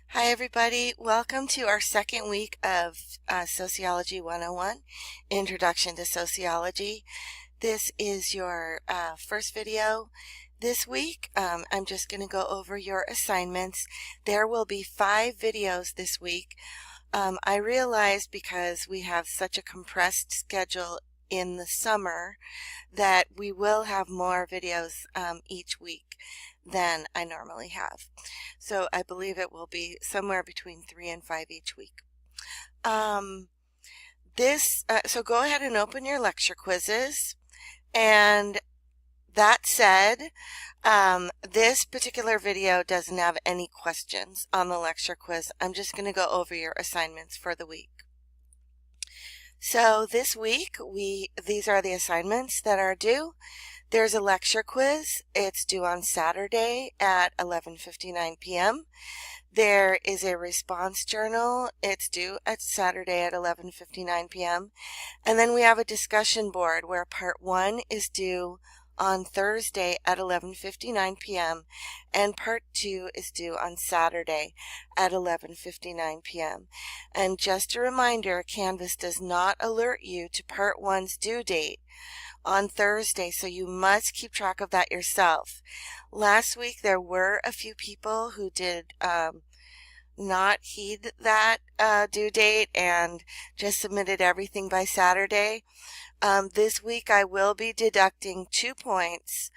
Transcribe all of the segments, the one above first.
Hi everybody, welcome to our second week of Sociology 101, Introduction to Sociology. This is your first video this week. I'm just going to go over your assignments. There will be 5 videos this week. I realized because we have such a compressed schedule in the summer that we will have more videos each week than I normally have. So I believe it will be somewhere between 3 and 5 each week. So go ahead and open your lecture quizzes. And that said, this particular video doesn't have any questions on the lecture quiz. I'm just going to go over your assignments for the week. So this week, these are the assignments that are due. There's a lecture quiz. It's due on Saturday at 11:59 p.m. There is a response journal. It's due at Saturday at 11:59 p.m. And then we have a discussion board where part 1 is due on Thursday at 11:59 p.m. and part 2 is due on Saturday at 11:59 p.m. And just a reminder, Canvas does not alert you to part 1's due date on Thursday, so you must keep track of that yourself. Last week there were a few people who did not heed that due date and just submitted everything by Saturday. This week I will be deducting 2 points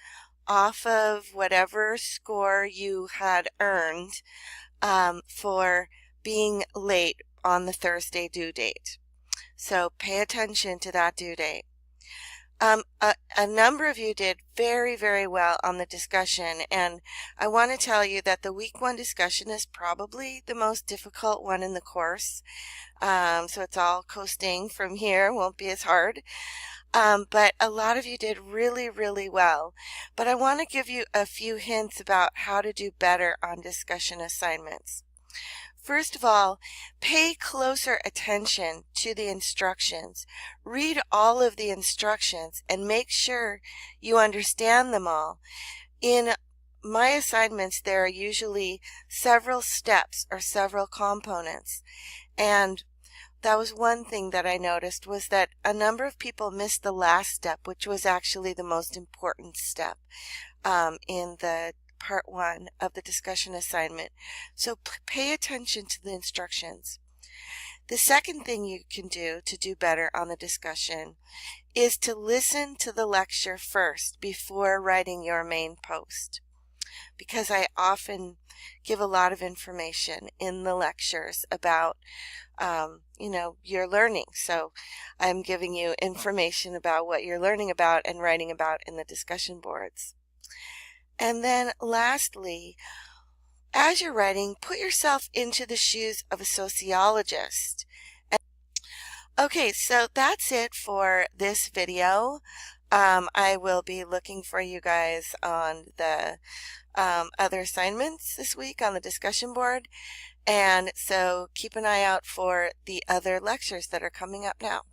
off of whatever score you had earned for being late on the Thursday due date. So pay attention to that due date. A number of you did very, very well on the discussion, and I want to tell you that the week 1 discussion is probably the most difficult one in the course. So it's all coasting from here, won't be as hard. But a lot of you did really, really well. But I want to give you a few hints about how to do better on discussion assignments. First of all, pay closer attention to the instructions. Read all of the instructions and make sure you understand them all. In my assignments, there are usually several steps or several components. And that was one thing that I noticed, was that a number of people missed the last step, which was actually the most important step in the part 1 of the discussion assignment. So pay attention to the instructions. The second thing you can do to do better on the discussion is to listen to the lecture first before writing your main post, because I often give a lot of information in the lectures about your learning. So I'm giving you information about what you're learning about and writing about in the discussion boards. And then lastly, as you're writing, put yourself into the shoes of a sociologist. Okay, so that's it for this video. I will be looking for you guys on the other assignments this week on the discussion board. And so keep an eye out for the other lectures that are coming up now.